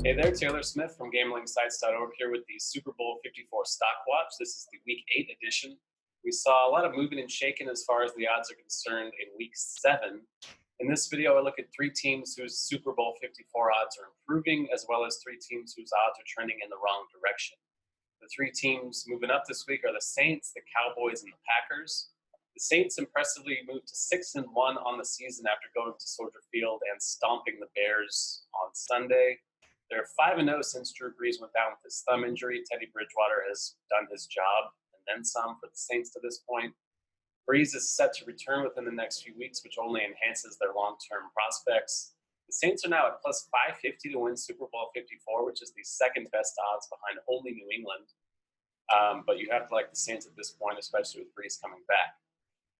Hey there, Taylor Smith from GamblingSites.org here with the Super Bowl 54 Stock Watch. This is the Week 8 edition. We saw a lot of moving and shaking as far as the odds are concerned in Week 7. In this video, I look at 3 teams whose Super Bowl 54 odds are improving, as well as 3 teams whose odds are trending in the wrong direction. The 3 teams moving up this week are the Saints, the Cowboys, and the Packers. The Saints impressively moved to 6-1 on the season after going to Soldier Field and stomping the Bears on Sunday. They're 5-0 since Drew Brees went down with his thumb injury. Teddy Bridgewater has done his job and then some for the Saints to this point. Brees is set to return within the next few weeks, which only enhances their long-term prospects. The Saints are now at plus 550 to win Super Bowl 54, which is the second best odds behind only New England. But you have to like the Saints at this point, especially with Brees coming back.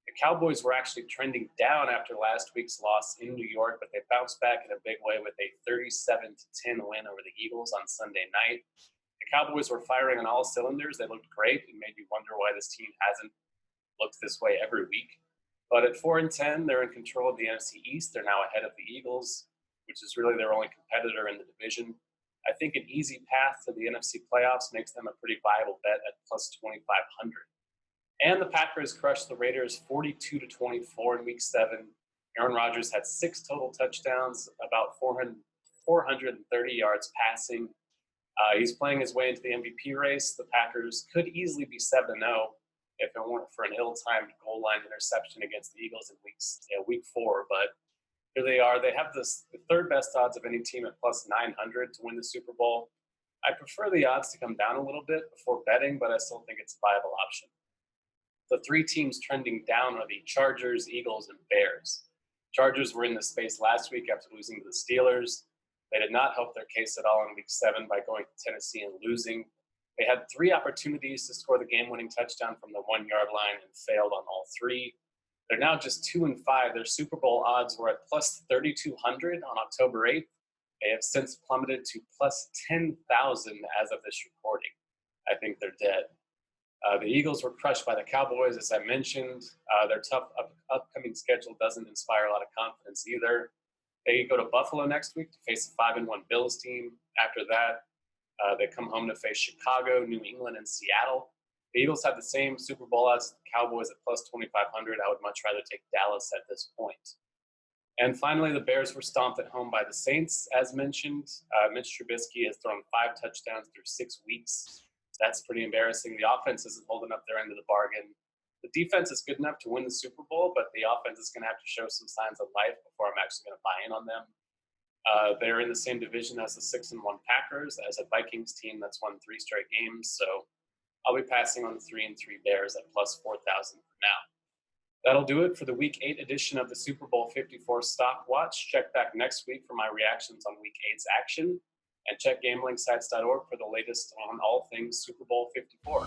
The Cowboys were actually trending down after last week's loss in New York, but they bounced back in a big way with a 37-10 win over the Eagles on Sunday night. The Cowboys were firing on all cylinders. They looked great. It made you wonder why this team hasn't looked this way every week. But at 4-10, they're in control of the NFC East. They're now ahead of the Eagles, which is really their only competitor in the division. I think an easy path to the NFC playoffs makes them a pretty viable bet at plus 2,500. And the Packers crushed the Raiders 42-24 in Week 7. Aaron Rodgers had 6 total touchdowns, about 430 yards passing. He's playing his way into the MVP race. The Packers could easily be 7-0 if it weren't for an ill-timed goal line interception against the Eagles in Week 4. But here they are. They have the third best odds of any team at plus 900 to win the Super Bowl. I prefer the odds to come down a little bit before betting, but I still think it's a viable option. The 3 teams trending down are the Chargers, Eagles, and Bears. Chargers were in the space last week after losing to the Steelers. They did not help their case at all in Week 7 by going to Tennessee and losing. They had 3 opportunities to score the game-winning touchdown from the 1-yard line and failed on all 3. They're now just 2-5. Their Super Bowl odds were at plus 3,200 on October 8th. They have since plummeted to plus 10,000 as of this recording. I think they're dead. The Eagles were crushed by the Cowboys, as I mentioned. Their tough upcoming schedule doesn't inspire a lot of confidence either. They go to Buffalo next week to face a 5-1 Bills team. After that, they come home to face Chicago, New England, and Seattle. The Eagles have the same Super Bowl odds as the Cowboys at plus 2,500. I would much rather take Dallas at this point. And finally, the Bears were stomped at home by the Saints, as mentioned. Mitch Trubisky has thrown 5 touchdowns through 6 weeks. That's pretty embarrassing. The offense isn't holding up their end of the bargain. The defense is good enough to win the Super Bowl, but the offense is going to have to show some signs of life before I'm actually going to buy in on them. They're in the same division as the 6-1 Packers, as a Vikings team that's won 3 straight games. So I'll be passing on the 3-3 Bears at plus 4,000 for now. That'll do it for the Week 8 edition of the Super Bowl 54 Stock Watch. Check back next week for my reactions on Week 8's action. And check GamblingSites.org for the latest on all things Super Bowl 54.